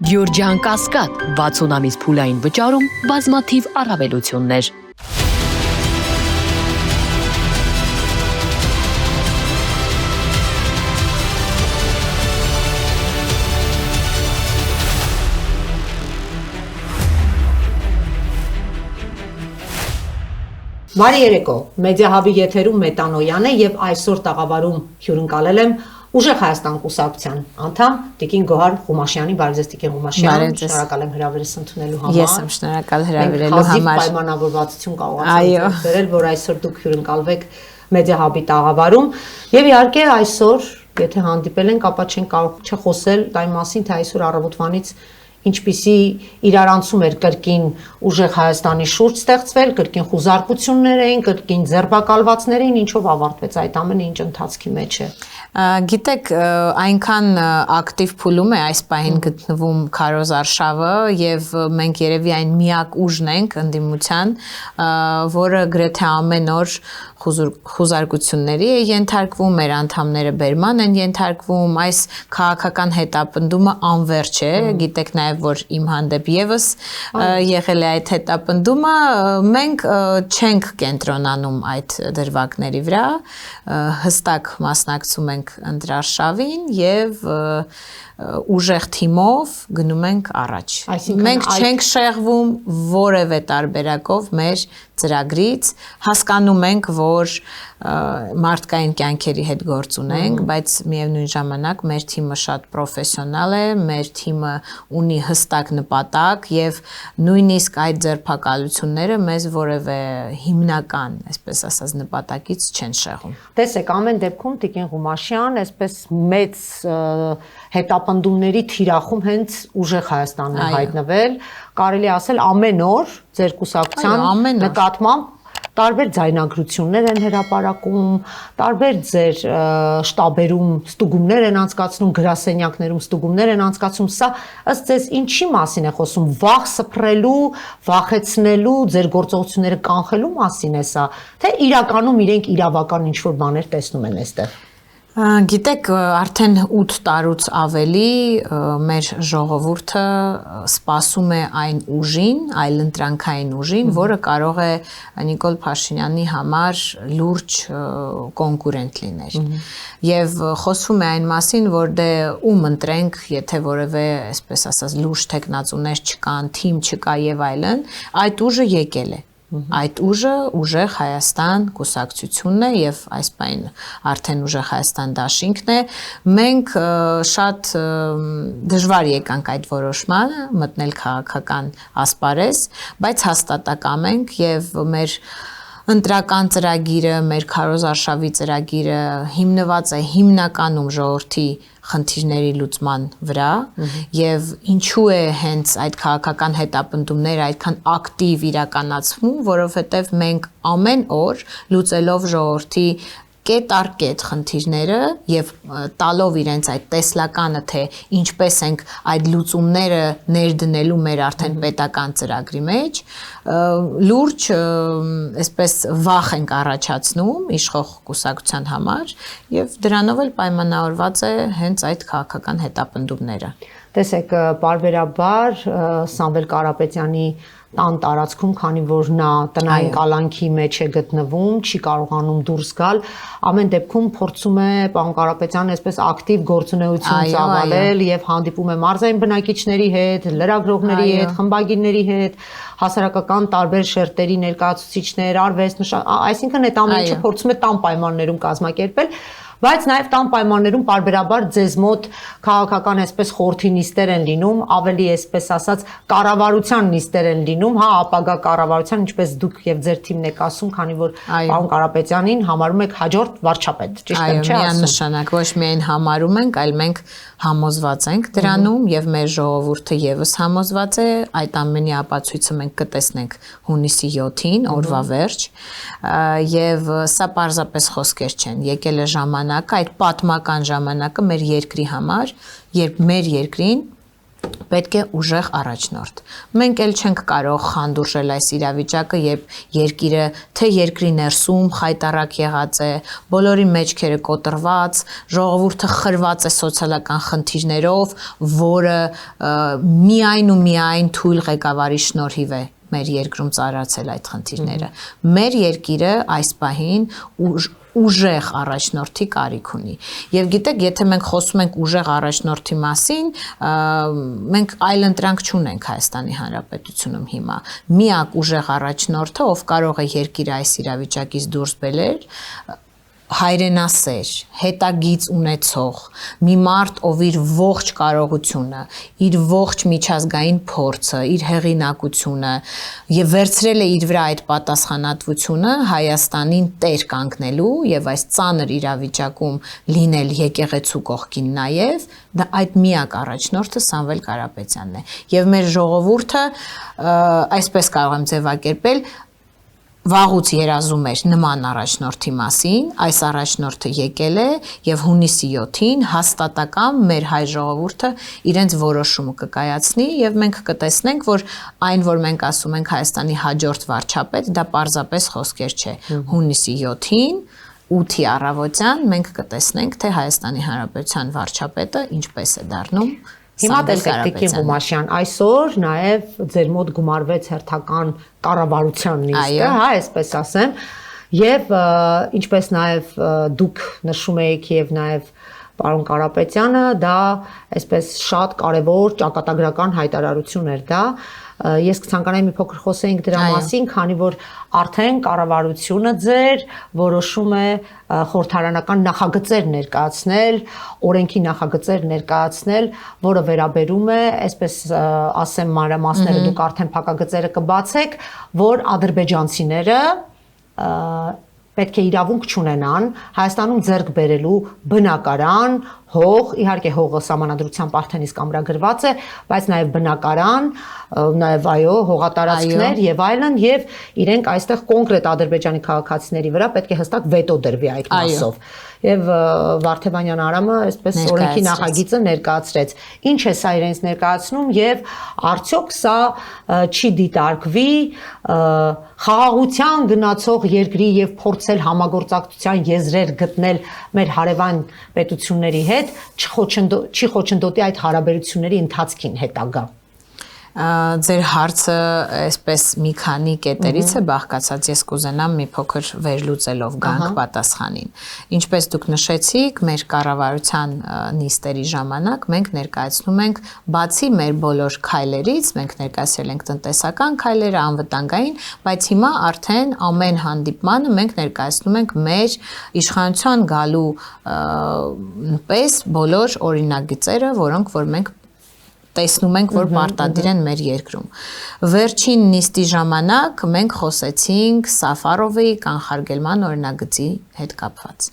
Գյուրջան Կասկադ 60 ամիս փուլային վճարում բազմաթիվ առավելություններ։ Բարի երեկո, Մեդիա Հաբի եթերում Մետանոյան է եւ այսօր տաղավարում հյուրընկալել եմ Ուժեղ Հայաստան կուսակցության անդամ Տիկին Գոհար Ղումաշյանի, բարև ձեզ Տիկին Ղումաշյան, շնորհակալ եմ հրավերս ընդունելու համար։ Ես եմ շնորհակալ հրավերելու համար։ Պայմանավորվածություն կարողացանք վերել, որ այսօր դուք հյուրընկալվեք Մեդիա Հաբի տաղավարում եւ իհարկե այսօր, եթե հանդիպել ենք, ապա չենք կարող չխոսել այն մասին, թե այսօր առավոտվանից ինչպիսի իրարանցում էր կրկին Ուժեղ Հայաստանի շուրջ ստեղծվել, կրկին խուզարկություններ էին, կրկին ձերբակալվածներ էին, ինչով ավարտվեց այդ ամենը, ինչ ընթացքի մեջ է։ Գիտեք, այնքան ակտիվ փուլում է այս պահին գտնվում Քարոզ Արշավը եւ մենք երևի այն միակ ուժն ենք ընդդիմության, որը գրեթե ամեն օր խուզարկությունների է ենթարկվում, մեր անդամները բերման են ենթարկվում, այս քաղաքական հետապնդումը անվերջ է, գիտեք նաև որ իմ հանդեպ եւս եղել է այդ հետապնդումը, մենք չենք կենտրոնանում այդ դրվագների վրա, հստակ մասնակցում ենք ընտրարշավին եւ ուժեղ թիմով գնում ենք առաջ։ Մենք չենք շեղվում որևէ տարբերակով մեր ծրագրից, հասկանում ենք, որ մարդկային կյանքերի հետ գործ ունենք, բայց միևնույն ժամանակ մեր թիմը շատ պրոֆեսիոնալ է, մեր թիմը ունի հստակ նպատակ եւ նույնիսկ այդ ձերբակալությունները մեզ որևէ հիմնական, այսպես ասած, նպատակից չեն շեղում։ Տեսեք, ամեն դեպքում Տիկին Ղումաշյան, այսպես մեծ հետապնդումների թիրախում հենց Ուժեղ Հայաստանն է հայտնվել, կարելի ասել ամեն օր ձեր կուսակցության նկատմամբ տարբեր ձայնագրություններ են հրապարակում, տարբեր ձեր շտաբերում ստուգումներ են անցկացնում, գրասենյակներում ստուգումներ են անցկացում, սա ըստ ձեզ ինչի մասին է խոսում, վախ սփռելու, վախեցնելու, ձեր գործողությունները կանխելու մասին է սա, թե իրականում իրենք իրավական ինչ-որ բաներ տեսնում են այստեղ։ Գիտեք, արդեն 8 տարուց ավելի մեր ժողովուրդը սպասում է այն ուժին, այլընտրանքային ուժին, որը կարող է Նիկոլ Փաշինյանի համար լուրջ կոնկուրենտ լիներ։ Եվ խոսվում է այն մասին, որ դե ում ընտրենք, եթե որևէ, այսպես ասած, լուրջ տեխնացուներ չկան, թիմ չկա եւ այլն, այդ ուժը եկել է։ Այդ ուժը Ուժեղ Հայաստան կուսակցությունն է եւ այս պայն արդեն Ուժեղ Հայաստան դաշինքն է։ Մենք շատ դժվար եկանք այդ որոշմանը մտնել քաղաքական ասպարեզ, բայց հաստատակամ ենք եւ մեր ընտրական ծրագիրը, մեր Քարոզ Արշավի ծրագիրը հիմնված է հիմնականում ժողովրդի խնդիրների լուծման վրա եւ ինչու է հենց այդ քաղաքական հետապնդումները այդքան ակտիվ իրականացվում, որովհետեւ մենք ամեն օր լուծելով ժողովրդի կետ առ կետ խնդիրները եւ տալով իրենց այդ տեսլականը, թե ինչպես ենք այդ լուծումները ներդնելու մեր արդեն պետական ծրագրի մեջ, լուրջ այսպես վախ ենք առաջացնում իշխող կուսակցության համար եւ դրանով էլ պայմանավորված է հենց այդ քաղաքական հետապնդումները։ Տեսեք, բարբերաբար Սամվել Կարապետյանի տան տարածքում, քանի որ նա տնային կալանքի մեջ է գտնվում, չի կարողանում դուրս գալ, ամեն դեպքում փորձում է պարոն Կարապետյանը այսպես ակտիվ գործունեություն ծավալել եւ հանդիպում է մարզային բնակիչների հետ, լրագրողների հետ, խմբագիրների հետ, հասարակական տարբեր շերտերի ներկայացուցիչներ, արվեստ, այսինքն այդ ամեն ինչը փորձում է տան պայմաններում կազմակերպել, բայց նաև տան պայմաններում պարբերաբար ձեզ մոտ քաղաքական այսպես խորհրդի նիստեր են լինում, ավելի այսպես ասած կառավարության նիստեր են լինում, հա, ապագա կառավարության, ինչպես դուք եւ ձեր թիմն եք ասում, քանի որ պարոն Կարապետյանին համարում եք հաջորդ վարչապետ, ճիշտ եմ, չէ՞ ասում։ Միանշանակ ոչ միայն համարում ենք, այլ մենք համոզված ենք դրանում եւ մեր ժողովուրդը եւս համոզված է, այդ ամենի ապացույցը մենք կտեսնենք հունիսի 7-ին, օրվա վերջ, եւ սա պարզապես խոսքեր չեն, եկել է ժամանակը, այդ պատմական ժամանակը մեր երկրի համար, երբ մեր երկրին պետք է ուժեղ առաջնորդ։ Մենք էլ չենք կարող խանդուրժել այս իրավիճակը, երբ երկիրը թե երկրի ներսում խայտառակ եղած է, բոլորի մեջքերը կոտրված, ժողովուրդը խրված է սոցիալական խնդիրներով, որը միայն ու միայն թույլ ղեկավարի շնորհիվ է մեր երկրում ծառացել այդ խնդիրները։ Մեր երկիրը այս պահին ուժեղ առաջնորդի կարիք ունի։ Եվ գիտեք, եթե մենք խոսում ենք ուժեղ առաջնորդի մասին, մենք այլ ընտրանք չունենք Հայաստանի Հանրապետությունում հիմա։ Միակ ուժեղ առաջնորդը, ով կարող է երկիրը այս իրավիճակից դուրս բերել, հայրենասեր, հետագիծ ունեցող, մի մարդ, ով իր ողջ կարողությունը, իր ողջ միջազգային փորձը, իր հեղինակությունը եւ վերցրել է իր վրա այդ պատասխանատվությունը Հայաստանին տեր կանգնելու եւ այս ծանր իրավիճակում լինել եկեղեցու կողքին նաեւ, դա այդ միակ առաջնորդը Սամվել Կարապետյանն է։ Եվ մեր ժողովուրդը այսպես կարող եմ ձևակերպել, վաղուց երազում էր նման առաջնորդի մասին, այս առաջնորդը եկել է եւ հունիսի 7-ին հաստատական մեր հայ ժողովուրդը իրենց որոշումը կկայացնի եւ մենք կտեսնենք, որ այն, որ մենք ասում ենք Հայաստանի հաջորդ վարչապետ, դա պարզապես խոսքեր չէ։ Հունիսի 7-ին 8-ի առավոտյան մենք կտեսնենք, թե Հայաստանի Հանրապետության վարչապետը ինչպես է դառնում։ Հիմա տեսեք Տիկին Ղումաշյան, այսօր նաև ձեր մոտ գումարվեց հերթական կառավարության նիստը, հա, այսպես ասեմ, եւ ինչպես նաև դուք նշում եք եւ նաև պարոն Կարապետյանը, դա այսպես շատ կարևոր ճակատագրական հայտարարություն էր դա։ Ես կցանկանայի մի փոքր խոսեինք դրա մասին, քանի որ արդեն կառավարությունը ձեր որոշում է խորհրդարանական նախագծեր ներկայացնել, օրենքի նախագծեր ներկայացնել, որը վերաբերում է, այսպես ասեմ, մանրամասները դուք արդեն փակագծերը կբացեք, որ ադրբեջանցիները պետք է իրավունք չունենան Հայաստանում ձեռք բերելու բնակարան, հող, իհարկե հողը սահմանադրությամբ արդեն իսկ ամրագրված է, բայց նաև բնակարան, նաև այո, հողատարածքներ եւ այլն, եւ իրենք այստեղ կոնկրետ ադրբեջանի քաղաքացիների վրա պետք է հստակ վետո դրվի այդ մասով։ Եվ Վարդևանյան Արամը այսպես օրենքի նախագիծը ներկայացրեց։ Ինչ է սա իրենց ներկայացնում եւ արդյոք սա չի դիտարկվի խաղաղության գնացող երկրի եւ փորձել համագործակցության եզրեր գտնել մեր հարևան պետությունների հետ, չի խոչընդոտի այդ հարաբերությունների ընթացքին հետագա։ Ձեր հարցը այսպես մի քանի կետերից է բաղկացած, ես կուզենամ մի փոքր վերլուծելով գանք պատասխանին։ Ինչպես դուք նշեցիք, մեր կառավարության նիստերի ժամանակ մենք ներկայացնում ենք բացի մեր բոլոր քայլերից, մենք ներկայացրել ենք տնտեսական քայլերը, անվտանգային, բայց հիմա արդեն ամեն հանդիպմանը մենք ներկայացնում ենք մեր իշխանության գալու պես բոլոր օրինագծերը, որոնք որ մենք տեսնում ենք, որ պարտադիր են մեր երկրում։ Վերջին նիստի ժամանակ մենք խոսեցինք Սաֆարովի կանխարգելման օրինագծի հետ կապված։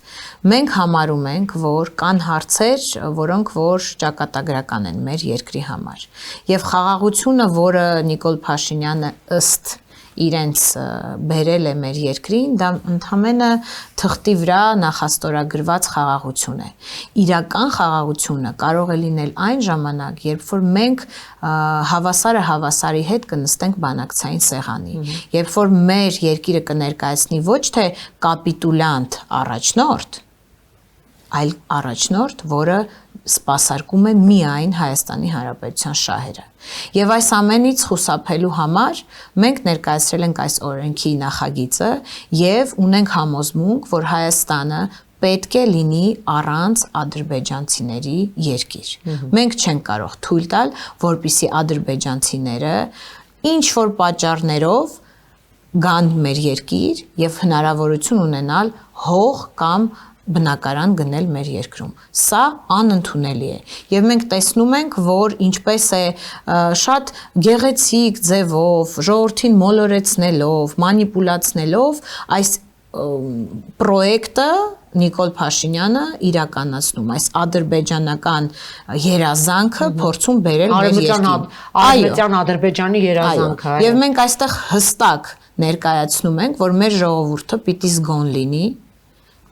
Մենք համարում ենք, որ կան հարցեր, որոնք որ ճակատագրական են մեր երկրի համար։ Եվ խաղաղությունը, որը Նիկոլ Փաշինյանը ըստ իրենց բերել է մեր երկրին, դա ընդհանրապես թղթի վրա նախաստորագրված խաղաղություն է։ Իրական խաղաղությունը կարող է լինել այն ժամանակ, երբ որ մենք հավասարը հավասարի հետ կնստենք բանակցային սեղանի, երբ որ մեր երկիրը կներկայացնի ոչ թե կապիտուլյանտ առաջնորդ, այլ առաջնորդ, որը սպասարկում է միայն Հայաստանի Հանրապետության շահերը։ Եվ այս ամենից խուսափելու համար մենք ներկայացրել ենք այս օրենքի նախագիծը եւ ունենք համոզմունք, որ Հայաստանը պետք է լինի առանց ադրբեջանցիների երկիր։ Մենք չենք կարող թույլ տալ, որպեսզի ադրբեջանցիները ինչ որ պատճառներով գան մեր երկիր եւ հնարավորություն ունենալ հող կամ բնակարան գնել մեր երկրում։ Սա անընդունելի է։ Եվ մենք տեսնում ենք, որ ինչպես է շատ գեղեցիկ ձևով, ժողովրդին մոլորեցնելով, մանիպուլացնելով այս պրոյեկտը Նիկոլ Փաշինյանը իրականացնում, այս ադրբեջանական երազանքը փորձում բերել մեր երկրին։ Արևմտյան Ադրբեջանի երազանքը։ Եվ մենք այստեղ հստակ ներկայացնում ենք, որ մեր ժողովուրդը պիտի զգոն լինի,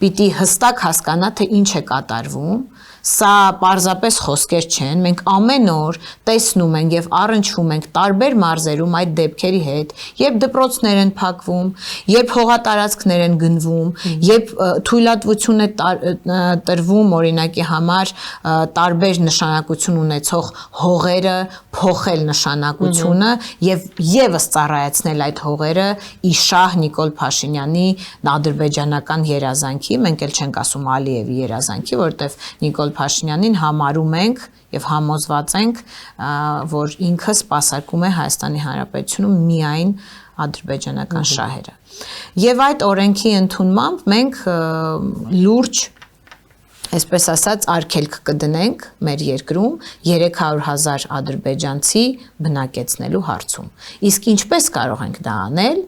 պիտի հստակ հասկանա, թե ինչ է կատարվում, Սա պարզապես խոսքեր չեն, մենք ամեն օր տեսնում ենք եւ առնչվում ենք տարբեր մարզերում այդ դեպքերի հետ, երբ դպրոցներ են փակվում, երբ հողատարածքներ են գնվում, երբ թույլատվություն է տրվում օրինակի համար տարբեր նշանակություն ունեցող հողերը փոխել նշանակությունը եւ եւս ծառայեցնել այդ հողերը Իշահ Նիկոլ Փաշինյանի ադրբեջանական երազանքի, մենք էլ չենք ասում Ալիևի երազանքի, որովհետեւ Նիկոլ Փաշինյանին համարում ենք եւ համոզված ենք, որ ինքը սպասարկում է Հայաստանի Հանրապետությունում միայն ադրբեջանական շահերը։ Եվ այդ օրենքի ընդունմամբ մենք լուրջ այսպես ասած արգելք կդնենք մեր երկրում 300,000 ադրբեջանցի բնակեցնելու հարցում։ Իսկ ինչպես կարող ենք դա անել։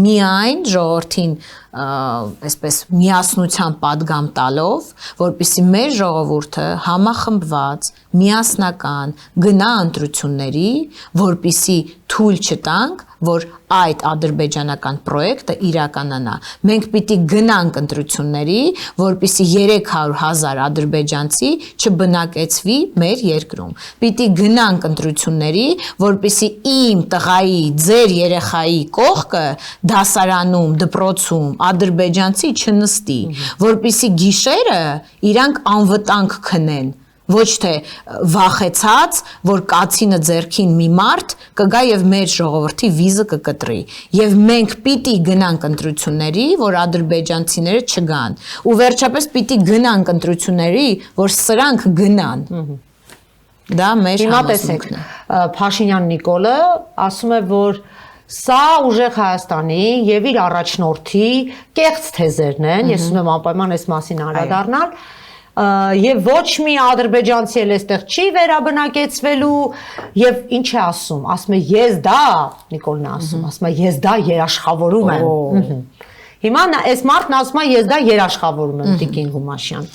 Միայն ժողովրդին այսպես միասնության պատգամ տալով, որպեսզի մեր ժողովուրդը համախմբված, միասնական գնա ընտրությունների, որպեսզի թույլ չտանք, որ այդ ադրբեջանական պրոյեկտը իրականանա։ Մենք պիտի գնանք ընտրությունների, որպեսզի 300,000 ադրբեջանցի չբնակեցվի մեր երկրում։ Պիտի գնանք ընտրությունների, որպեսզի իմ տղայի, ձեր երեխայի կողքը դասարանում, դպրոցում ադրբեջանցի չնստի, որպեսզի գիշերը իրանք անվտանգ քնեն, ոչ թե վախեցած, որ կացինը ձեռքին մի մարդ կգա եւ մեր ժողովրդի վիզը կկտրի։ Եվ մենք պիտի գնանք ընտրությունների, որ ադրբեջանցիները չգան։ Ու վերջապես պիտի գնանք ընտրությունների, որ սրանք գնան։ Դա մեր համոզմունքն է։ Փաշինյան Նիկոլը ասում է, որ սա ուժեղ Հայաստանի եւ իր առաջնորդի կեղծ թեզերն են, ես ուզում եմ անպայման այս մասին անդրադառնալ, եւ ոչ մի ադրբեջանցի էլ այստեղ չի վերաբնակեցվելու եւ ինչ է ասում, ասում է ես դա, Նիկոլն է ասում է ես դա երաշխավորում եմ։ Հիմա այս մարդն ասում է ես դա երաշխավորում եմ Տիկին Հումաշյան։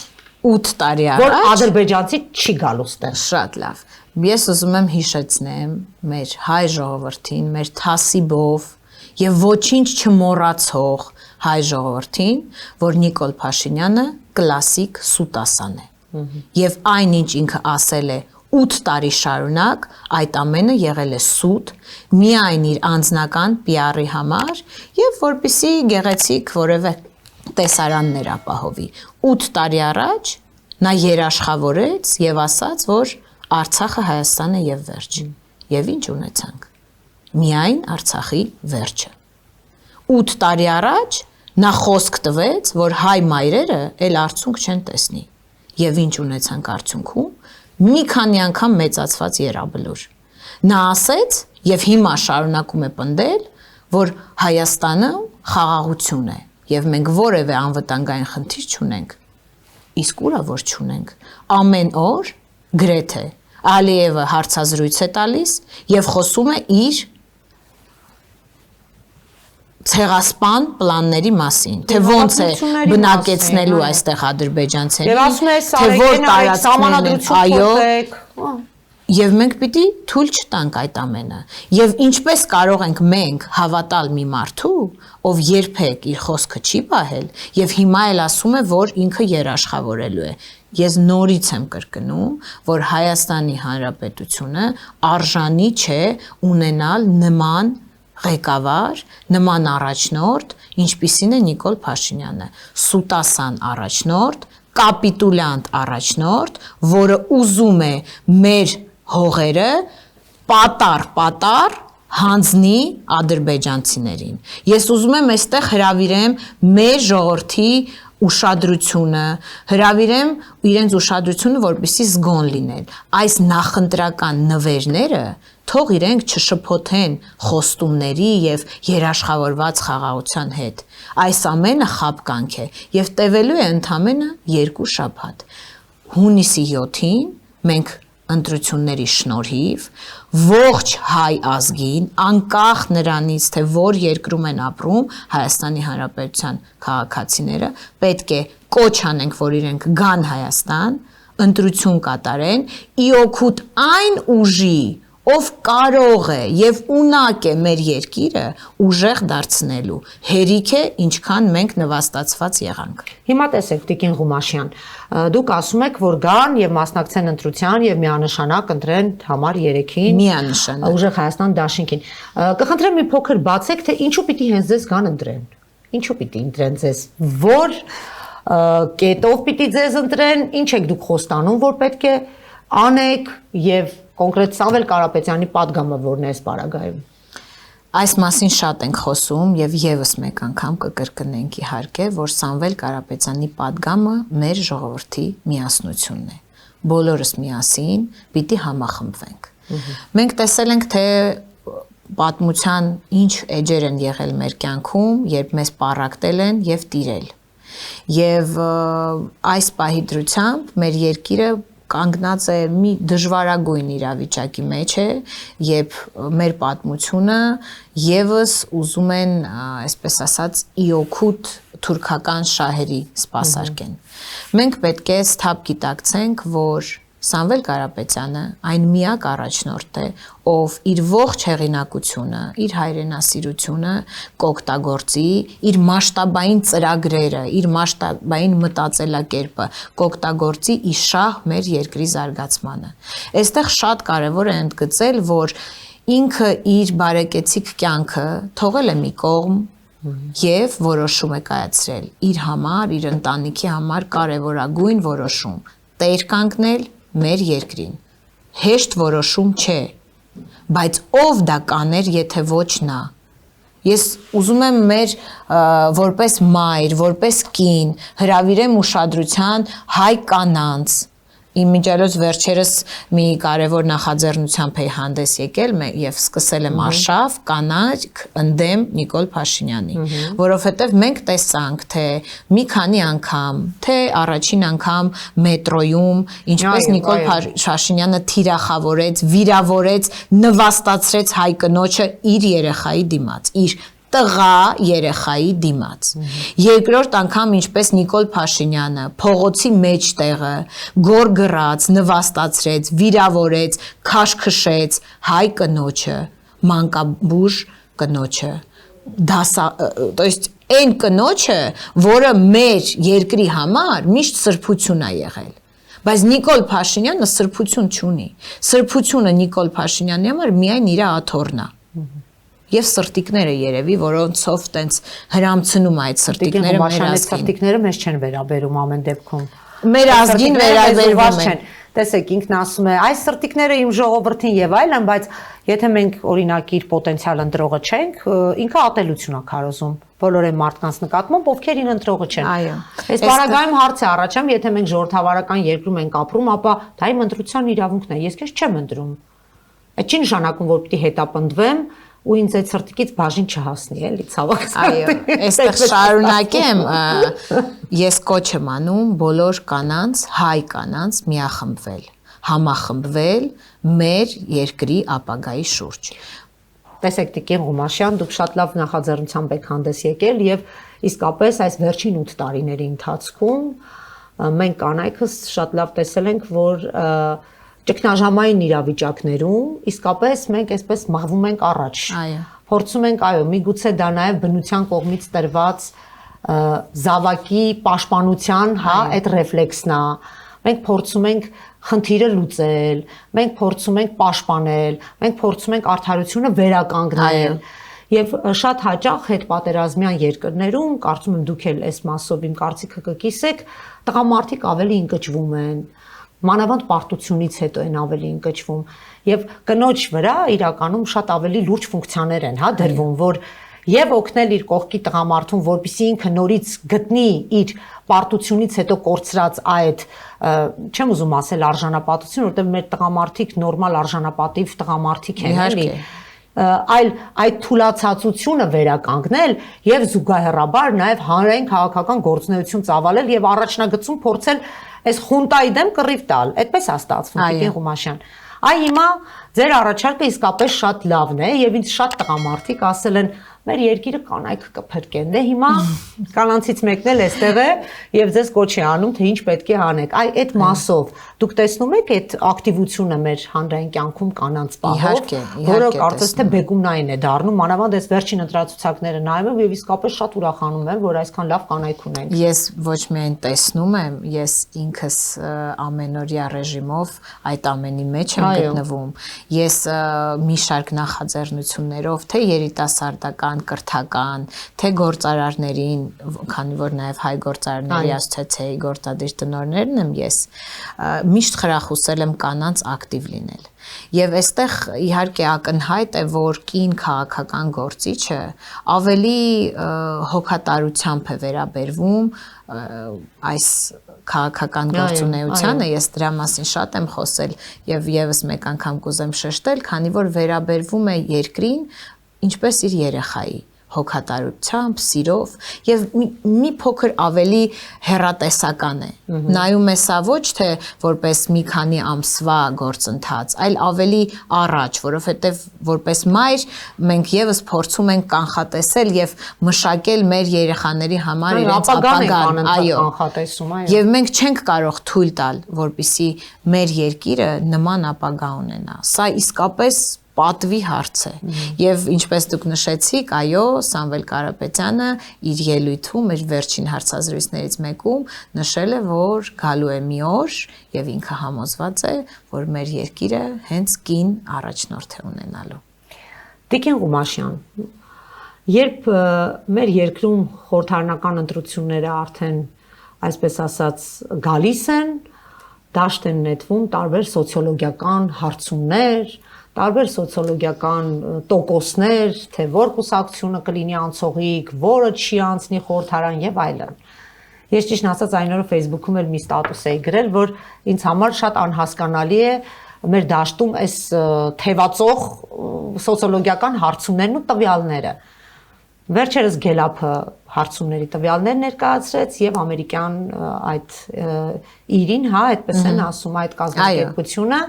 8 տարի առաջ որ ադրբեջանցի չի գալու ստեղ։ Շատ լավ։ Ես ուզում եմ հիշեցնեմ մեր հայ ժողովրդին, մեր թասիբով եւ ոչինչ չմոռացող հայ ժողովրդին, որ Նիկոլ Փաշինյանը կլասիկ սուտասան է։ Եւ այնինչ ինքը ասել է 8 տարի շարունակ, այդ ամենը եղել է սուտ, միայն իր անձնական PR-ի համար եւ որպեսի գեղեցիկ որևէ տեսարաններ ապահովի։ 8 տարի առաջ նա երաշխավորեց եւ ասաց, որ Արցախը Հայաստան է եւ վերջ։ Եվ ինչ ունեցանք։ Միայն Արցախի վերջը։ 8 տարի առաջ նա խոսք տվեց, որ հայ մայրերը էլ արդյունք չեն տեսնի։ Եվ ինչ ունեցանք արդյունքում։ Մի քանի անգամ մեծացված երաբլուր։ Նա ասեց եւ հիմա շարունակում է պնդել, որ Հայաստանը խաղաղություն է եւ մենք որևէ անվտանգային խնդիր չունենք։ Իսկ ուրա որ չունենք։ Ամեն օր գրեթե Ալիևը հարցազրույց է տալիս եւ խոսում է իր ցեղասպան պլանների մասին, թե ոնց է բնակեցնելու այստեղ ադրբեջանցիներին, եւ ասում է սարեկենա համանadrություն փոխեք։ Եվ մենք պիտի թույլ չտանք այդ ամենը։ Եվ ինչպես կարող ենք մենք հավատալ մի մարդու, ով երբեք իր խոսքը չի պահել, եւ հիմա էլ ասում է, որ ինքը երաշխավորելու է։ Ես նորից եմ կրկնում, որ Հայաստանի Հանրապետությունը արժանի չէ ունենալ նման ղեկավար, նման առաջնորդ, ինչպիսին է Նիկոլ Փաշինյանը, սուտասան առաջնորդ, կապիտուլյանտ առաջնորդ, որը ուզում է մեր հողերը պատար հանձնի ադրբեջանցիներին։ Ես ուզում եմ այստեղ հրավիրեմ մեր ժողովրդի ուշադրությունը, հրավիրեմ իրենց ուշադրությունը, որպեսզի զգոն լինեն։ Այս նախընտրական նվերները թող իրենք չշփոթեն խոստումների եւ երաշխավորված խաղաղության հետ։ Այս ամենը խաբկանք է եւ տևելու է ընդամենը 2 շաբաթ։ Հունիսի 7-ին մենք ընտրությունների շնորհիվ ողջ հայ ազգին, անկախ նրանից, թե որ երկրում են ապրում Հայաստանի Հանրապետության քաղաքացիները, պետք է կոչ անենք, որ իրենք գան Հայաստան, ընտրություն կատարեն, ի օգուտ այն ուժի, ով կարող է եւ ունակ է մեր երկիրը ուժեղ դարձնելու։ Հերիք է, ինչքան մենք նվաստացված եղանք։ Հիմա տեսեք Տիկին Ղումաշյան, դուք ասում եք, որ գան եւ մասնակցեն ընտրության եւ միանշանակ ընտրեն համար 3-ին Միանշանակ։ Ուժեղ Հայաստան դաշինքին։ Կխնդրեմ մի փոքր բացեք, թե ինչու պիտի հենց ձեզ գան ընտրեն։ Ինչու պիտի ընտրեն ձեզ։ Որ կետով պիտի ձեզ ընտրեն, ինչ եք դուք խոստանում, որ պետք է անեք եւ կոնկրետ Սամվել Կարապետյանի падգամը որն է այս պարագայում։ Այս մասին շատ ենք խոսում եւ եւս մեկ անգամ կկրկնենք իհարկե, որ Սամվել Կարապետյանի падգամը մեր ժողովրդի միասնությունն է։ Բոլորս միասին պիտի համախմբվենք։ Մենք տեսել ենք, թե պատմության ինչ էջեր են եղել մեր կյանքում, երբ մեզ պառակտել են եւ տիրել։ Եվ այս պահի դրությամբ մեր երկիրը կանգնած է մի դժվարագույն իրավիճակի մեջ է, երբ մեր պատմությունը եւս ուզում են, այսպես ասած, իօքուտ թուրքական շահերի սպասարկեն։ Մենք պետք է սթափ գիտակցենք, որ Սամվել Կարապետյանը այն միակ առաջնորդն է, ով իր ողջ հեղինակությունը, իր հայրենասիրությունը կօգտագործի, իր մասշտաբային ծրագրերը, իր մասշտաբային մտածելակերպը կօգտագործի ի շահ մեր երկրի զարգացմանը։ Այստեղ շատ կարևոր է ընդգծել, որ ինքը իր բարեկեցիկ կյանքը թողել է մի կողմ եւ որոշում է կայացրել իր համար, իր ընտանիքի համար կարևորագույն որոշում՝ տեր կանգնել մեր երկրին։ Հեշտ որոշում չէ, բայց ով դա կաներ, եթե ոչ նա։ Ես ուզում եմ մեր որպես մայր, որպես կին հրավիրեմ ուշադրության հայ կանանց։ Իմ միջալոց վերջերս մի կարևոր նախաձեռնությամբ է հանդես եկել եւ սկսել եմ արշավ կանայք ընդդեմ Նիկոլ Փաշինյանի, որովհետեւ մենք տեսանք, թե մի քանի անգամ, թե առաջին անգամ մետրոյում, ինչպես Նիկոլ Փաշինյանը թիրախավորեց, վիրավորեց, նվաստացրեց հայ կնոջը իր երեխայի դիմաց, իր տղա երեխայի դիմաց։ Երկրորդ անգամ ինչպես Նիկոլ Փաշինյանը փողոցի մեջտեղը գորգռած, նվաստացրեց, վիրավորեց, քաշքշեց հայ կնոջը, մանկաբույժ կնոջը։ То есть այն կնոջը, որը մեր երկրի համար միշտ սրբություն է եղել։ Բայց Նիկոլ Փաշինյանը սրբություն չունի։ Սրբությունը Նիկոլ Փաշինյանի համար միայն իր աթոռն է։ Եվ սրտիկները երևի, որոնցով տենց հրամցնում այդ սրտիկները մեր ազգին։ Սրտիկները մեզ չեն վերաբերում ամեն դեպքում։ Մեր ազգին վերաբերվում են։ Տեսեք, ինքն ասում է, այս սրտիկները իմ ժողովրդին եւ այլն, բայց եթե մենք օրինակ իր պոտենցիալ ընտրողը չենք, ինքը ատելություն է քարոզում բոլոր այն մարդկանց նկատմամբ, ովքեր իր ընտրողը չեն։ Այո։ Այս բaragայում հարց է առաջանում, եթե մենք ժողովրդավարական երկրում ենք ապրում, ապա դա իմ ընտրության իրավունքն է, ես քեզ չեմ ընտրում։ Այդ չի նշանակում, որ պիտի հետապնդվեմ ու ինձ այդ սրտիկից բաժին չհասնի, էլի ցավոք։ Այո, այստեղ շարունակեմ, ես կոչ եմ անում բոլոր կանանց, հայ կանանց միախմբվել, համախմբվել մեր երկրի ապագայի շուրջ։ Տեսեք Տիկին Ղումաշյան, դուք շատ լավ նախաձեռնությամբ եք հանդես եկել եւ իսկապես այս վերջին 8 տարիների ընթացքում մենք կանայքս շատ լավ տեսել ենք, որ ճգնաժամային իրավիճակներում իսկապես մենք այսպես մղվում ենք առաջ։ Այո։ Փորձում ենք, այո, միգուցե դա նաև բնության կողմից տրված զավակի պաշտպանության, հա, այդ ռեֆլեքսն է։ Մենք փորձում ենք խնդիրը լուծել, մենք փորձում ենք պաշտպանել, մենք փորձում ենք արդարությունը վերականգնել։ Եվ շատ հաճախ հետպատերազմյան երկրներում, կարծում եմ դուք էլ այս մասով իմ կարծիքը կկիսեք, տղամարդիկ ավելի ընկճվում են։ Մանավանդ պարտությունից հետո են ավելի ընկճվում եւ կնոջ վրա իրականում շատ ավելի լուրջ ֆունկցիաներ են, հա, դրվում, որ եւ օգնել իր կողքի տղամարդուն, որպեսզի ինքը նորից գտնի իր պարտությունից հետո կորցրած այդ, չեմ ուզում ասել արժանապատություն, որտեղ մեր տղամարդիկ նորմալ արժանապատիվ տղամարդիկ են, էլի, այլ այդ թուլացածությունը վերականգնել եւ զուգահեռաբար նաեւ հանրային քաղաքական գործունեություն ծավալել եւ առաջնագծում փորձել այս խունտայի դեմ կռիվ տալ, այդպես է ստացվում, Տիկին Ղումաշյան։ Այ հիմա ձեր առաջարկը իսկապես շատ լավն է եւ ինձ շատ տղամարդիկ ասել են, մեր երկիրը կանայք կփրկեն։ Դե հիմա կանանցից մեկն էլ էստեղ է եւ ձեզ կոչ է անում, թե ինչ պետք է անեք։ Այդ մասով դուք տեսնում եք այդ ակտիվությունը մեր հանրային կյանքում կանանց պահով, որը կարծես թե բեկումնային է դառնում, մանավանդ այս վերջին ընտրացուցակները նայում եմ եւ իսկապես շատ ուրախանում եմ, որ այսքան լավ կանայք ունենք։ Ես ոչ միայն տեսնում եմ, ես ինքս ամենօրյա ռեժիմով այդ ամենի մեջ եմ գտնվում։ Ես մի շարք նախաձեռնություններով, թե երիտասարդական, կրթական, թե գործարարներին, քանի որ նաև հայ գործարարների ասոցիացիայի գործադիր տնօրներն եմ ես, միշտ խրախուսել եմ կանանց ակտիվ լինել։ Եվ այստեղ իհարկե ակնհայտ է, որ կին քաղաքական գործիչը ավելի հոգատարությամբ է վերաբերվում այս քաղաքական գործունեությանը, ես դրա մասին շատ եմ խոսել եւ եւս մեկ անգամ կուզեմ շեշտել, քանի որ վերաբերվում է երկրին ինչպես իր երեխայի հոգատարությամբ, սիրով եւ մի փոքր ավելի հեռատեսական է։ Նայում է սա ոչ թե որպես մի քանի ամսվա գործընթաց, այլ ավելի առաջ, որովհետեւ որպես մայր մենք եւս փորձում ենք կանխատեսել եւ մշակել մեր երեխաների համար իրենց ապագան, այո։ Եվ մենք չենք կարող թույլ տալ, որպեսզի մեր երկիրը նման ապագա ունենա։ Սա իսկապես պատվի հարց է։ Եվ ինչպես դուք նշեցիք, այո, Սամվել Կարապետյանը իր ելույթում, իր վերջին հարցազրույցներից մեկում նշել է, որ գալու է մի օր, եւ ինքը համոզված է, որ մեր երկիրը հենց կին առաջնորդ է ունենալու։ Տիկին Ղումաշյան, երբ մեր երկրում խորհրդարանական ընտրությունները արդեն, այսպես ասած, գալիս են, դաշտ են նետվում տարբեր սոցիոլոգիական հարցումներ, տարբեր սոցիոլոգիական տոկոսներ, թե որ կուսակցությունը կլինի անցողիկ, որը չի անցնի խորհրդարան եւ այլն։ Ես ճիշտ ասած այն օրը Facebook-ում էլ մի ստատուս էի գրել, որ ինձ համար շատ անհասկանալի է մեր դաշտում այս թևածող սոցիոլոգիական հարցումներն ու տվյալները։ Վերջերս Գելափը հարցումների տվյալներ ներկայացրեց եւ ամերիկյան այդ իրին, հա, այդպես են ասում, այդ կազմակերպությունը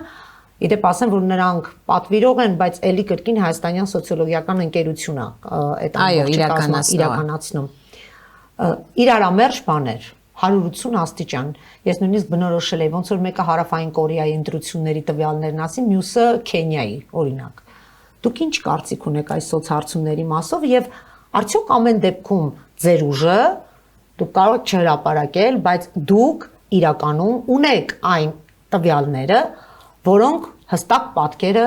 Իդեպ ասեմ, որ նրանք պատվիրող են, բայց էլի կրկին հայաստանյան սոցիոլոգիական ընկերությունը այդ ամբողջը իրականացնում։ Իրարամերժ բաներ, 180 աստիճան։ Ես նույնիսկ բնորոշել եմ, ոնց որ մեկը Հարավային Կորեայի ընտրությունների տվյալներն ասի, մյուսը Քենիայի, օրինակ։ Դուք ինչ կարծիք ունեք այս սոցհարցումների մասով եւ արդյոք ամեն դեպքում ձեր ուժը դուք կարող չհրապարակել, բայց դուք իրականում ունեք այն տվյալները, որոնք հստակ պատկերը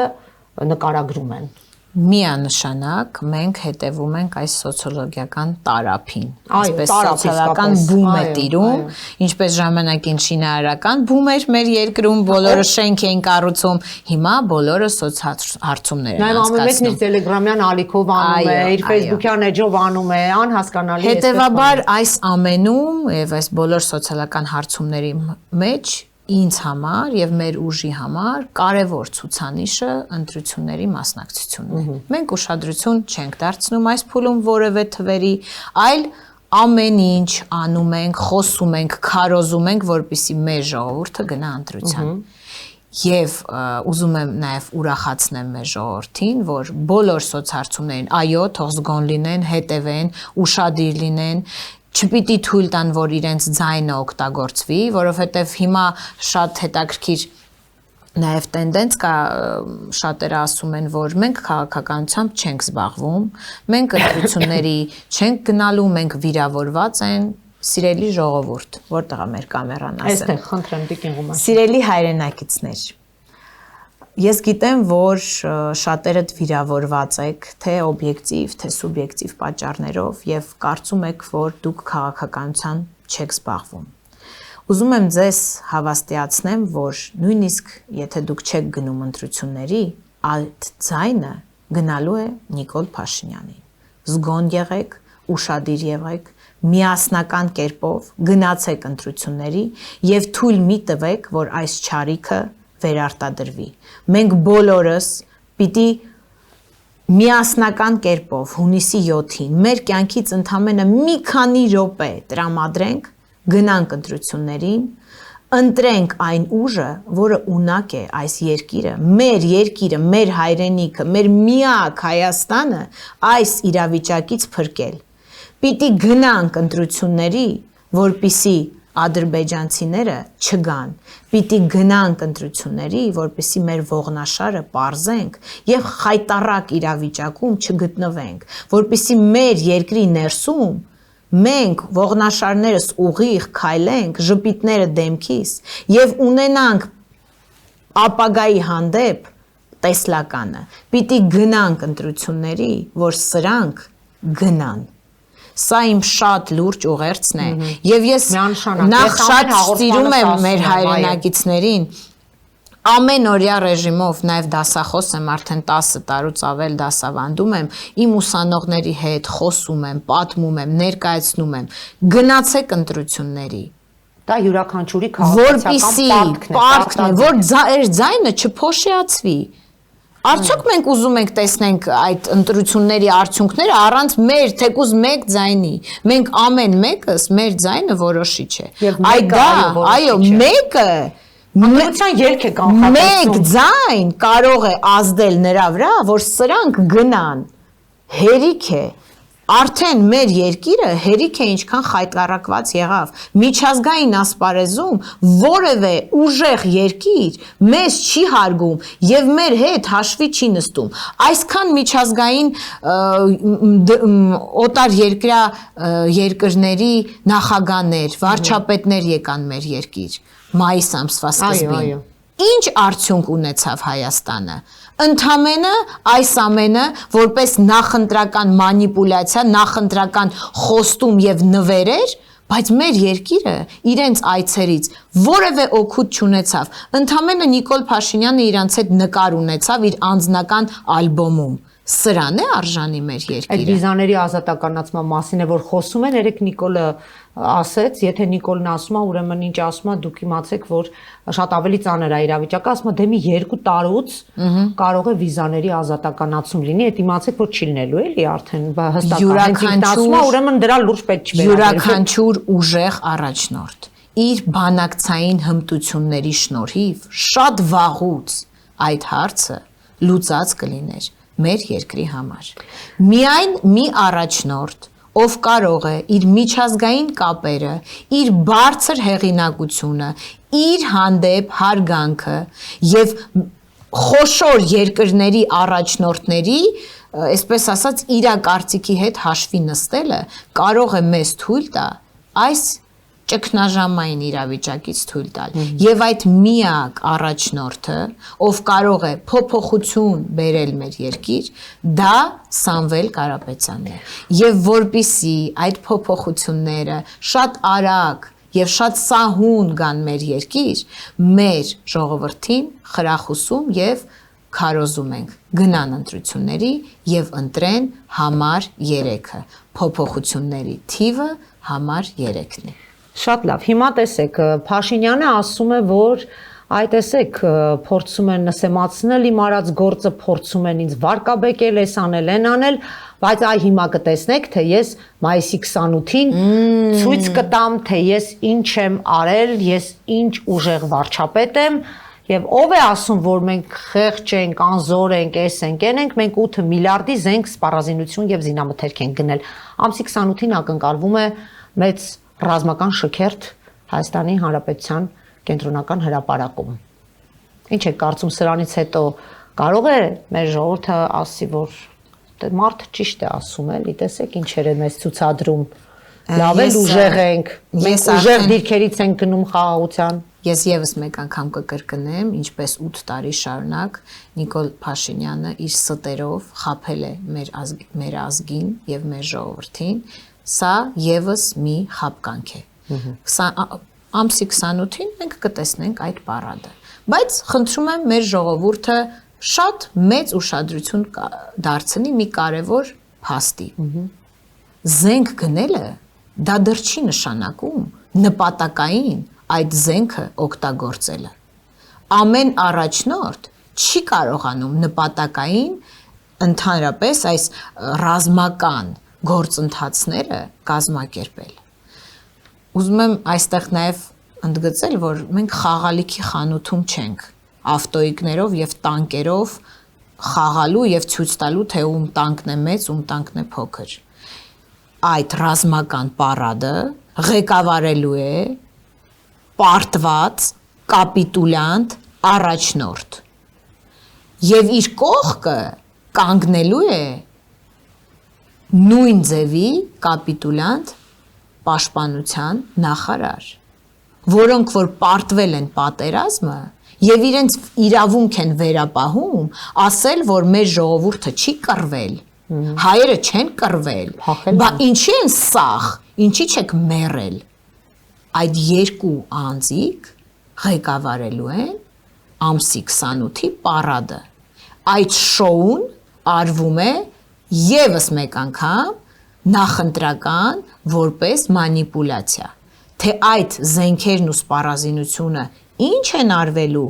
նկարագրում են։ Միանշանակ մենք հետևում ենք այս սոցիոլոգիական տարափին, այսպես սոցիալական բում է տիրում, ինչպես ժամանակին շինարարական բում էր մեր երկրում, բոլորը շենք էին կառուցում, հիմա բոլորը սոցհարցումներ են անցկացնում։ Նաև ամեն մեկն իր տելեգրամյան ալիքով անում է, իր ֆեյսբուքյան էջով անում է, անհասկանալի է։ Հետևաբար այս ամենում եւ այս բոլոր սոցիալական հարցումների մեջ ինձ համար եւ մեր ուժի համար կարևոր ցուցանիշը ընտրությունների մասնակցությունն է։ Մենք ուշադրություն չենք դարձնում այս փուլում որևէ թվերի, այլ ամեն ինչ անում ենք, խոսում ենք, քարոզում ենք, որպեսզի մեր ժողովուրդը գնա ընտրության։ Եվ ուզում եմ նաև ուրախացնեմ մեր ժողովրդին, որ բոլոր սոցհարցումներին, այո, թող զգոն լինեն, հետևեն, ուշադիր լինեն, չպիտի թույլ տան, որ իրենց ձայնը օգտագործվի, որովհետև հիմա շատ հետաքրքիր նաև տենդենց կա, շատերը ասում են, որ մենք քաղաքականությամբ չենք զբաղվում, մենք ընտրությունների չենք գնալու, մենք վիրավորված են, սիրելի ժողովուրդ, որտեղ է մեր կամերան ասեմ։ Այստեղ, խնդրեմ, Տիկին Ղումաշյան։ Սիրելի հայրենակիցներ, ես գիտեմ, որ շատերդ վիրավորված եք, թե օբյեկտիվ, թե սուբյեկտիվ պատճառներով եւ կարծում եք, որ դուք քաղաքականության չեք զբաղվում։ Ուզում եմ ձեզ հավաստիացնեմ, որ նույնիսկ եթե դուք չեք գնում ընտրությունների, այդ ձայնը գնալու է Նիկոլ Փաշինյանին։ Զգոն եղեք, ուշադիր եղեք, միասնական կերպով գնացեք ընտրությունների եւ թույլ մի տվեք, որ այս չարիքը վերարտադրվի։ Մենք բոլորս պիտի միասնական կերպով հունիսի 7-ին մեր կյանքից ընդամենը մի քանի րոպե տրամադրենք, գնանք ընտրություններին, ընտրենք այն ուժը, որը ունակ է այս երկիրը, մեր հայրենիքը, մեր միակ Հայաստանը այս իրավիճակից փրկել։ Պիտի գնանք ընտրությունների, որպիսի ադրբեջանցիները չգան, պիտի գնանք ընտրությունների, որպեսզի մեր ողնաշարը պարզենք եւ խայտառակ իրավիճակում չգտնվենք, որպեսզի մեր երկրի ներսում մենք ողնաշարներս ուղիղ քայլենք, ժպիտները դեմքիս եւ ունենանք ապագայի հանդեպ տեսլականը։ Պիտի գնանք ընտրությունների, որ սրանք գնան։ Սա իմ շատ լուրջ ուղերձն է եւ ես նախ շատ սիրում եմ մեր հայրենակիցներին ամեն օրյա ռեժիմով նաեւ դասախոս եմ արդեն 10 տարուց ավել դասավանդում եմ իմ ուսանողների հետ խոսում եմ, պատմում եմ, ներկայացնում եմ գնացեք ընտրությունների դա յուրաքանչյուրի քաղաքացիական պարտքն է որ ձայնը չփոշիացվի Արդյոք մենք ուզում ենք տեսնենք այդ ընտրությունների արդյունքները առանց մեր թեկուզ մեկ ձայնի։ Մենք ամեն մեկս մեր ձայնը որոշիչ է։ Այո, մեկը Մտության ելք է կանխատեսում։ Մեկ ձայն կարող է ազդել նրա վրա, որ սրանք գնան։ Հերիք է։ Արդեն մեր երկիրը հերիք է ինչքան խայտառակված եղավ։ Միջազգային ասպարեզում որևէ ուժեղ երկիր մեզ չի հարգում եւ մեր հետ հաշվի չի նստում։ Այսքան միջազգային օտար երկրյա երկրների նախագահներ, վարչապետներ եկան մեր երկիր մայիս ամսվա սկզբին։ Ինչ արդյունք ունեցավ Հայաստանը։ Ընդամենը այս ամենը որպես նախընտրական մանիպուլյացիա, նախընտրական խոստում եւ նվերեր, բայց մեր երկիրը իրենց այցերից որևէ օգուտ չունեցավ։ Ընդամենը Նիկոլ Փաշինյանը իրանց հետ նկար ունեցավ իր անձնական ալբոմում։ Սրան է արժանի մեր երկիրը։ Այդ վիզաների ազատականացման մասին է որ խոսում են, երեք Նիկոլը ասեց, եթե Նիկոլն ասում է, ուրեմն ինչ ասում է, դուք իմացեք, որ շատ ավելի ծանր է իրավիճակը, ասում է, դե մի 2 տարուց կարող է վիզաների ազատականացում լինի, այդ իմացեք, որ չի լինելու էլի արդեն հստակ ասում է, ուրեմն դրա լուրջ պետք չի վերաբերել։ Յուրաքանչյուր ուժեղ առաջնորդ իր բանակցային հմտությունների շնորհիվ շատ վաղուց այդ հարցը լուծած կլիներ մեր երկրի համար։ Միայն մի առաջնորդ, ով կարող է իր միջազգային կապերը, իր բարձր հեղինակությունը, իր հանդեպ հարգանքը եւ խոշոր երկրների առաջնորդների, այսպես ասած, իրակարծիքի հետ հաշվի նստելը կարող է մեզ թույլ տա այս ճգնաժամային իրավիճակից թույլ տալ եւ այդ միակ առաջնորդը ով կարող է փոփոխություն բերել մեր երկիր դա Սամվել Կարապետյանն է եւ որպիսի այդ փոփոխությունները շատ արագ եւ շատ սահուն գան մեր երկիր մեր ժողովրդին խրախուսում եւ քարոզում ենք գնան ընտրությունների եւ ընտրեն համար 3-ը փոփոխությունների թիվը համար 3-ն է Շատ լավ։ Հիմա տեսեք, Փաշինյանը ասում է, որ այ տեսեք, փորձում են նսեմացնել իմ արած գործը, փորձում են ինձ վարկաբեկել, էս անել, են անել, բայց այ հիմա կտեսնեք, թե ես մայիսի 28-ին ցույց կտամ, թե ես ինչ եմ արել, ես ինչ ուժեղ վարչապետ եմ, եւ ով է ասում, որ մենք խեղճ ենք, անզոր ենք, էս ենք, են ենք, մենք 8 միլիարդի զենք, սպառազինություն եւ զինամթերք ենք գնել։ Ամսի 28-ին ակնկալվում է մեծ ռազմական շքերթ Հայաստանի Հանրապետության կենտրոնական հրապարակում։ Ինչ է կարծում սրանից հետո կարող է մեր ժողովուրդը ասի, որ մարդը ճիշտ է ասում, էլի, տեսեք ինչեր է մեզ ցուցադրում։ Լավ է ուժեղ ենք, մենք ուժեղ դիրքերից ենք գնում խաղաղության։ Ես եւս մեկ անգամ կկրկնեմ, ինչպես 8 տարի շարունակ Նիկոլ Փաշինյանը իր ստերով խաբել է մեր ազգին եւ մեր ժողովրդին։ Սա եւս մի խաբկանք է։ Ամսի 28-ին մենք կտեսնենք այդ պարադը։ Բայց խնդրում եմ մեր ժողովուրդը շատ մեծ ուշադրություն դարձնի մի կարևոր փաստի։ Զենք գնելը դա դեռ չի նշանակում նպատակային այդ զենքը օգտագործելը։ Ամեն առաջնորդ չի կարողանում նպատակային ընդհանրապես այս ռազմական գործընթացները կազմակերպել։ Ուզում եմ այստեղ նաև ընդգծել, որ մենք խաղալիքի խանութում չենք, ավտոիկներով եւ տանկերով խաղալու եւ ցույց տալու, թե ում տանկն է մեծ, ում տանկն է փոքր։ Այդ ռազմական պարադը ղեկավարելու է պարտված կապիտուլյանտ առաջնորդ եւ իր կողքը կանգնելու է նույն ձևի կապիտուլյանտ պաշտպանության նախարար, որոնք որ պարտվել են պատերազմը եւ իրենց իրավունք են վերապահում, ասել, որ մեր ժողովուրդը չի կռվել, հայերը չեն կռվել, բա ինչի են սախ, ինչի չեք մեռել։ Այդ երկու անձիկ ղեկավարելու են ամսի 28-ի պարադը։ Այդ շոուն արվում է եւս մեկ անգամ նախընտրական որպես մանիպուլյացիա, թե այդ զենքերն ու սպառազինությունը ինչ են արվելու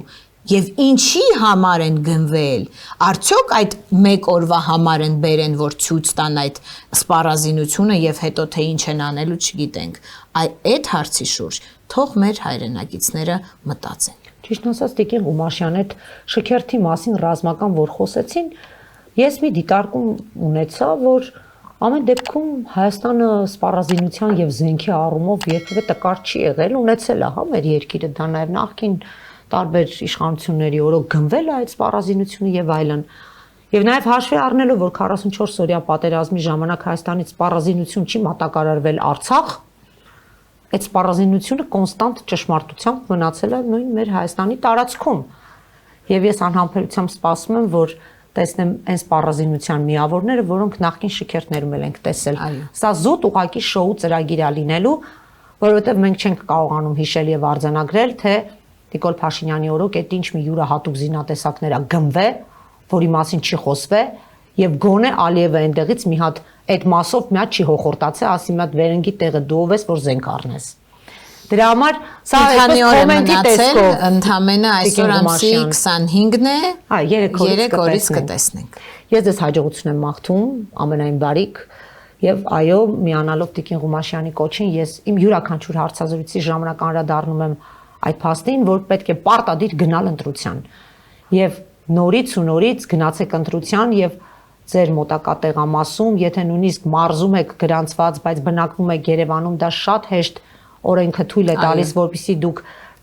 եւ ինչի համար են գնվել, արդյոք այդ մեկ օրվա համար են բերեն, որ ցույց տան այդ սպառազինությունը եւ հետո թե ինչ են անելու չգիտենք։ Այդ հարցի շուրջ թող մեր հայրենակիցները մտածեն։ Ճիշտ ասած, Տիկին Ղումաշյան, այդ շքերթի մասին ռազմական որ խոսեցին, ես մի դիտարկում ունեցա, որ ամեն դեպքում Հայաստանը սպառազինության եւ զենքի առումով երբևէ տկար չի եղել, ունեցել է, հա, մեր երկիրը, դա նաեւ նախքին տարբեր իշխանությունների օրոք գնվել է այդ սպառազինությունը եւ այլն։ Եվ նաեւ հաշվի առնելով, որ 44 օրյա պատերազմի ժամանակ Հայաստանից սպառազինություն չի մատակարարվել Արցախ, այդ սպառազինությունը կոնստանտ ճշմարտությամբ մնացել է նույն մեր Հայաստանի տարածքում։ Եվ ես անհամբերությամբ սպասում եմ, որ տեսնեմ այն սպառազինության միավորները, որոնք նախկին շքերթներում ենք տեսել։ Սա զուտ ուղակի շոու ծրագիր է լինելու, որովհետև մենք չենք կարողանում հիշել եւ արձանագրել, թե Նիկոլ Փաշինյանի օրոք այդ ինչ մի յուրահատուկ զինատեսակներ է գնվե, որի մասին չի խոսվե, եւ գոնե Ալիևը այնտեղից մի հատ այդ մասով մի հատ չի հոխորտացել, ասի մի հատ վերնգի տեղը դու ով ես, որ զենք առնես։ Դրա համար սա այսպես կոմենտի տեսքով ընդամենը այսօր ամսի 25-ն է, 3 օրից կտեսնենք։ Ես ձեզ հաջողություն եմ մաղթում, ամենայն բարիք, եւ այո, միանալով Տիկին Ղումաշյանի կոչին, ես իմ յուրաքանչյուր հարցազրույցի ժամանակ անդրադառնում եմ այդ փաստին, որ պետք է պարտադիր գնալ ընտրության։ Եվ նորից ու նորից գնացեք ընտրության եւ ձեր մոտակա տեղամասում, եթե նույնիսկ մարզում եք գրանցված, բայց բնակվում եք Երևանում, դա շատ հեշտ օրենքը թույլ է տալիս, որպեսզի դուք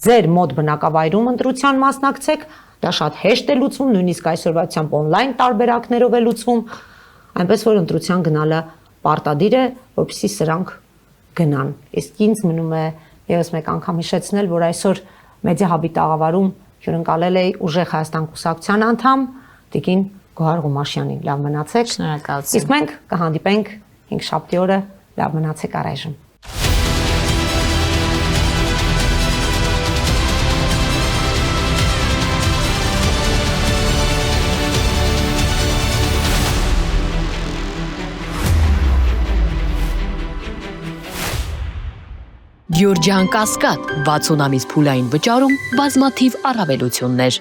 ձեր մոտ բնակավայրում ընտրության մասնակցեք, դա շատ հեշտ է լուծվում, նույնիսկ այսօրվացությամբ on-line տարբերակներով է լուծվում, այնպես որ ընտրության գնալը պարտադիր է, որպեսզի սրանք գնան։ Իսկ ինձ մնում է եւս մեկ անգամ հիշեցնել, որ այսօր Մեդիա Հաբի տաղավարում հյուրընկալել էի Ուժեղ Հայաստան կուսակցության անդամ Տիկին Գոհար Ղումաշյանին։ Լավ մնացեք։ Շնորհակալություն։ Իսկ մենք կհանդիպենք 5 շաբթի օրը։ Լավ մնացեք առայժմ։ Գյուրջան Կասկադ 60 ամիս փուլային վճարում բազմաթիվ առավելություններ։